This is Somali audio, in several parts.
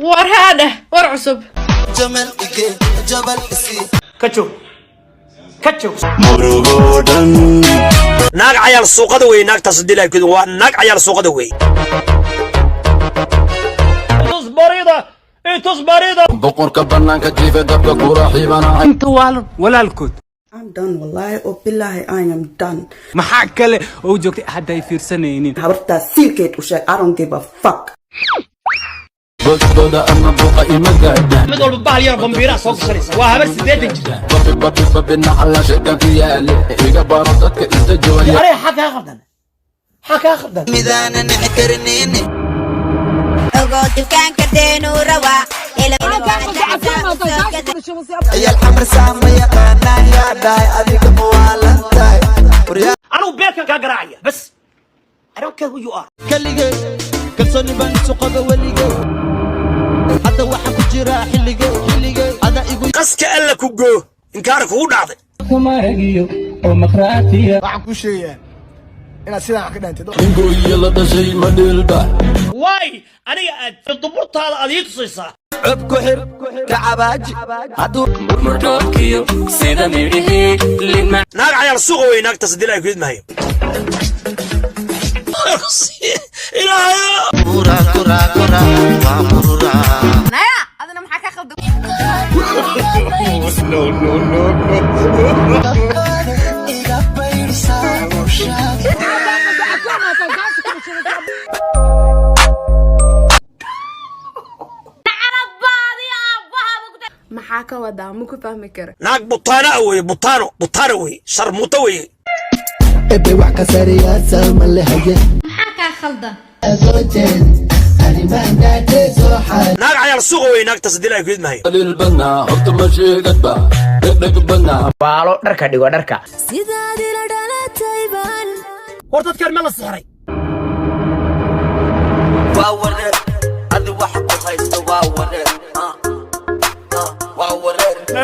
ورهاده ورعصب جمل جبل كتشو ناق عيال السوق دوي ناق تصدي لها كده ناق عيال السوق دوي تصبريضة ايه تصبريضة بقر كبرنا كتيفة دبك ورحيبنا انت والله ولا الكود I'm done والله وبالله I am done ما حكله او جوكتي حدا يفير سنين habartaa silkeed u sheeg I don't give a fuck بودة أما بوقا إمكادا مدول ببال يا بمبيرا صوت شريسة وهبر سديد جدا بابي النحلة شكا فيالي إيقا بارتك إستجوالي أري حكا خردن ميدانا نحكرنيني أقول كان كدين وروا يا الحمر سامي يا قانا يا داي أديك موالنتاي أنا وبيركا كاقراعية بس I don't care who you are كليجي كلسوني بان سوقا وليجي حتى واحد كجرا حليجي هذا يقول قسك ألا كوجو إنكارك هو دعضي كمارجيو ومخراتية waxaan ku sheegaa inaad sidan ka dhantay إنكو يلا شيء مدلبا واي أنا الضبط هذا أديت صيصة عبكو حر كعباج هدو مرتوكيو سيدا ميريه لما ناق عيال السوق وين ناق تصدي لها كده ماهي إلهي كورا وامرورا نايا انا محاك اخذ maxaa ka wadaa ma ku fahmi karo naag butaana wey butaana wey sharmuuto wey ebe wax ka sariyasa malahaye maxaa ka khaldan naag cayal suuqa wey naag tasdilaa ku idmahay للبنا هبط ماشي قدبا دق بنا baalo dharka dhigo dharka sidaadii la dhalatay baan hortadkan ma la saaray waa wareer adi wax ku haysto waa wareer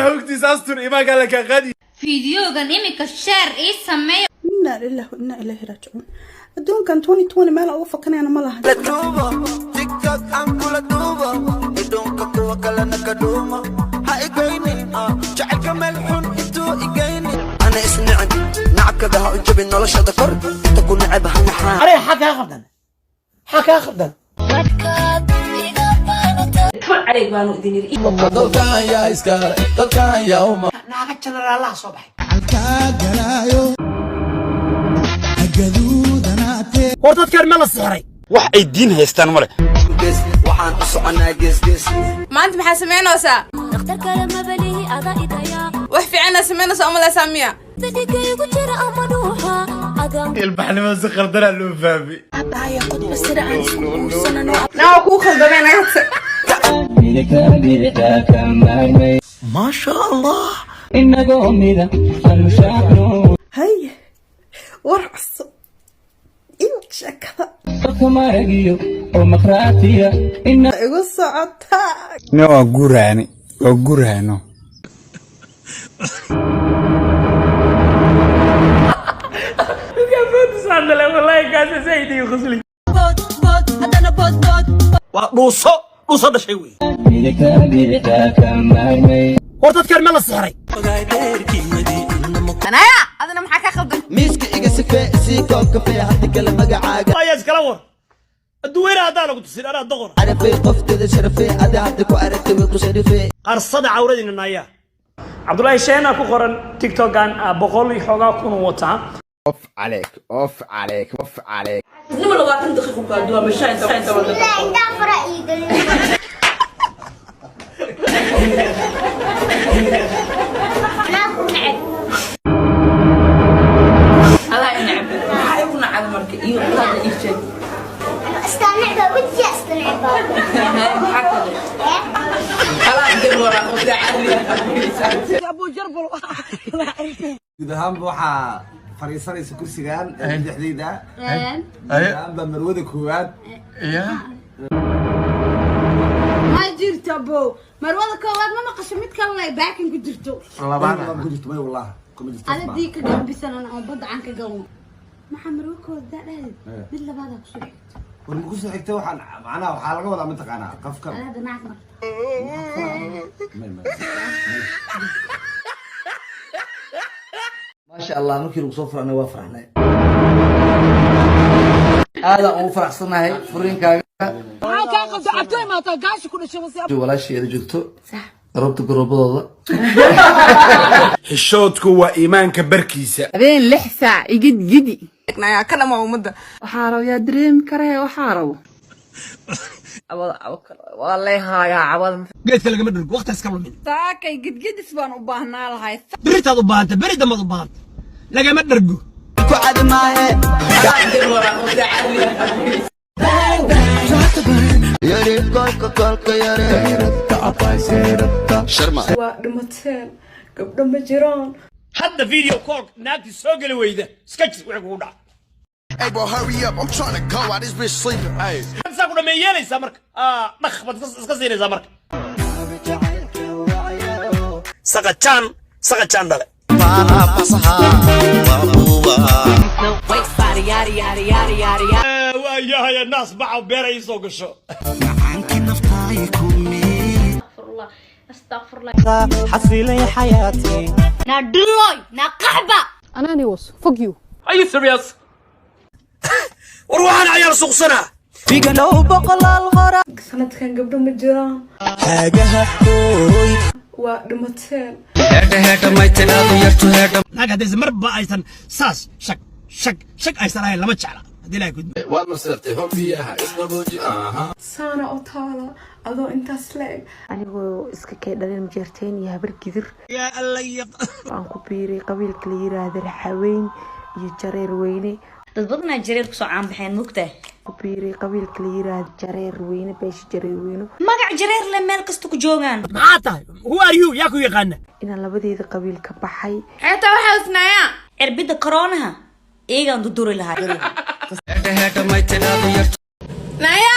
hogtiisa astur imaanka la ka qadi fiidiyogan imika share ii sameeyo inna lillahi wa inna ilayhi raaji'uun adduunkan 2020 meel ugu fakanayna ma laha la duubo tiktok aan kula duubo idonka kuwa kale naka duumo ha igayni jacaylka meel xun intuu igayni ana isnicin nacabkada ha u jabin noloshada kor inta ku necab ha naxaa أري حكا خردن دلكان يا إسكار دلكان يا أمه ناقة جنرال الله صباحي hortadkan ma la saaray wax ay diin haystaan male gees waxaan u soconaa gees maanta maxaa sameynaysaa dhakhtarka lama balihi ada idaya wax fiican aad sameynaysaa uma la saamiya dadkaygu jira ama dhuuxa adan ilbaxnimada si qaldana loo fahmay abaya qod basira aan isku guursanano naa ku khaldameen agta ما شاء الله hay war cusub iyo shakada كمارجيو ومخراتية igu socotaa no guraano dhuuso dhashay wey hortadkan ma la saaray naya adana maxaa ka khaldan miiska iga sifee sii koob kafee haddi kale magacaaga ayaa iskala war adduweyne haddaan lagu tusin anaa doqor arafay qofteeda sharafee ada hadda ku aragtay way ku sharifee qarsada cawradiina naayaa cabdullaahi sheena ku qoran tiktokan boqol iyo xoogaa kun wataa off عليك nima la waatan daqiiqo ka duwa masha inta wada ala inab maxay ku nacad marka iyo qada ii sheeg استنعبها ودي استنعبها ala dibora oo daacad guud ahaanba waxaa fariisanaysa kursigan madaxdeyda ayaa marwada koowaad ma jirto bo marwada koowaad ma maqasho mid kalena ay baakin ku jirto labaad ku jirto may wallahi kuma jirto adii ka dambisan oo badda aan ka galno maxaa marwada koowaad daadhay mid labaad ku soo ورمكوس حكته وحن معناها وحالة ولا منطقة قف كم هذا نعمر ما شاء الله مركي لو صفر أنا وافرحنا هذا أو فرح صنع هاي فرين كاغا ولا شيء إذا جلتو صح ربط قرب الله الشوط هو إيمان كبركيسة habeen 6 saac igid gidi naya kana ma umada waxaaro yaa dream kare waxaaro wallahi haya awad geedka laga madhig waqti iska lumin taakay gidgidis baan u baahnaa lahay بريتاد u baahanta bari damad u baahanta laga ma dhargo ku cad maahe yari kolka yari sharma waa dhimateen gabdho ma jiraan hadda video call naagti soo gali weyda iska jir wixii kugu dhac Hey bro, hurry up, I'm trying to go out, this bitch sleeping. Hey. sa ku dhameeyanaysa marka dhaq bad iska siinaysa marka saqacaan dhale Para pasaha, wabuwa. waa yahay naas bacaw beeray soo gasho Anki naftaay kumi. xasiilay xayaati na dulloy na qaxba anani was fuck you are you serious war waxaan ciyaar suuqsanaa Figano boqolaal hora. sanadkan gabdho ma jiraan Hagaha hooy. waa dhimateen naag haddaysan marba aysan saas shag aysan ahayn lama jecla haddii ilahay kudmo waad masartay hobbiyaha isqabooji saana oo taala adoo intaas leeg anigoo iska kay dhalin jeerteen iyo habar gidir yaa alla aan ku biiray qabiilka la yiraahdo raxaweyn iyo jareer weyne dad badna jareer ku soo caan baxeen mugta ku biiray qabiilka la yiraahdo jareer weyne beesha jareer weyne magac jareer la meel kasta ku joogan maxaa tahay who are you yaa ku yaqaana inaan labadeeda qabiil ka baxay xeeta waxa usnaya cirbida corona eegan duduri lahaa naya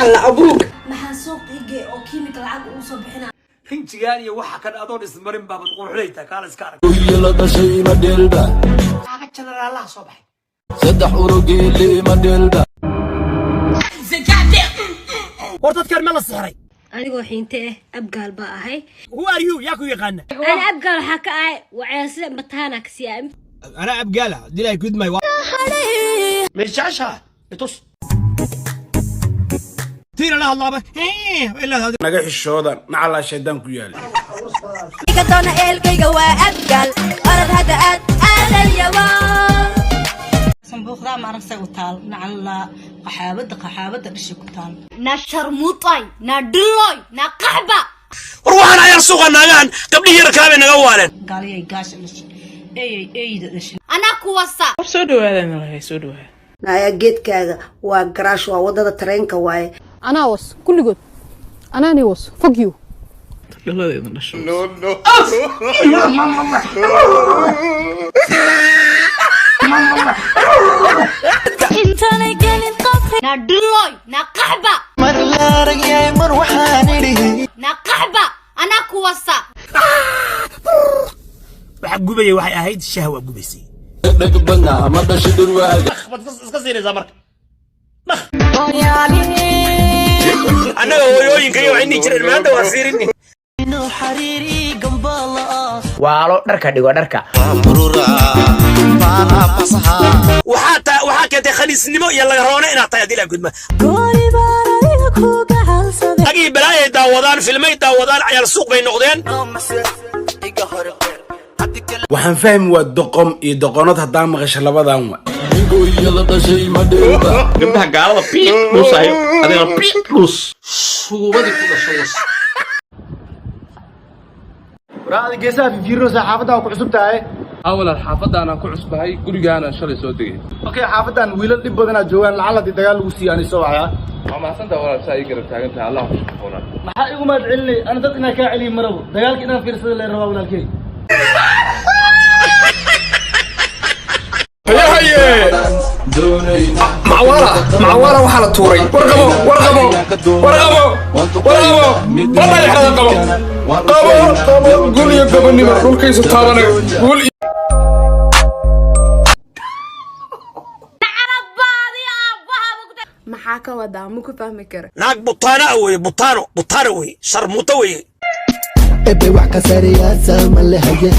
alla abuug maxaa soo qiige oo kiimika lacag uu soo bixina rinjigaan iyo waxa kan adoon ismarin baabad qurxulayta kaala iska arag iyo la dhashay ma dheelba aga jeneraalaha soo baxay saddex urugeeli ma dheelba war dadkan ma la sixray anigoo xiinte abgaal baa ahay who are you yaa ku yaqaana ana abgaal waxa ka ahay waceesida mataana ka siyaam ana abgaala dilay kudmay meeshasha itus تيرا لها الله إلا هذا نجح الشهداء نعلى شيطان كيال كدونا إلكيga waa abgaal orad hada aad اليوم sanbuuqda ma aragtay u taal nacala qaxaabada dhishi ku taal na sharmutay na dulloy na qaxba war waxaan ayar suuqa naagaan gabdhihii yarkaabe naga waaleen gaaliyay gaasha dhishi eeyda dhishi ana kuwasa soo dhawaadana lahay soo dhawaad naya geedkaaga waa garaash waa wadada tareenka waaye anaa was kulligood anani was fuck you dhaladeeda dhasho intana gelin qafri na dulloy na qaxba Mar la ragay mar waxaan idhi. na qaxba ana kuwasa waxa gubay waxay ahayd shahwa gubaysay dhag bana ma dhashay durwaaga bad iska siinaysa marka anaga hooyooyinka iyo waxay jireen maanta waa fiirini Inuu xariiri gambala. waalo dharka dhigo dharka Burura. Para pasaha. waxaa keentay khaliisnimo iyo laga roona inaad tahay haddii ilahay kudma gooli baarayga ku gaxalsaday agii balaayay daawadaan filmay daawadaan cayaar suuq bay noqdeen Iga hore. waxaan fahmi waa doqom iyo doqonad haddaan maqasho labadan wa ninko iyo la dhashay ma dheelba gabdhaha gaalada piit dhuusayo adigana piit dhuus suubadii ku dhasho was waraadi geesaha fiirno saxaafadda ku cusub tahay awal xaafadana ku cusbahay gurigaana shalay soo degay okay xaafadan wiilal dhib badan aad joogaan lacag dagaal lagu siiyaan soo waxya ma maasanta walaal saa ii garab taagan tahay allah ku shukroona maxaa igu maad celinay ana dad inaa kaa celiyo marabo dagaalka inaan fiirsada leen rabaa walaalkay معوالة وحالة توري ورقبو والله يحرق قبو قول يا قبني قول كيس الطابنة قول عرب باضي maxaa ka wadaa ma ku fahmi karo naag butaana wey butaano wey sharmuuto wey ebe wax ka sareeyaa sama lehaye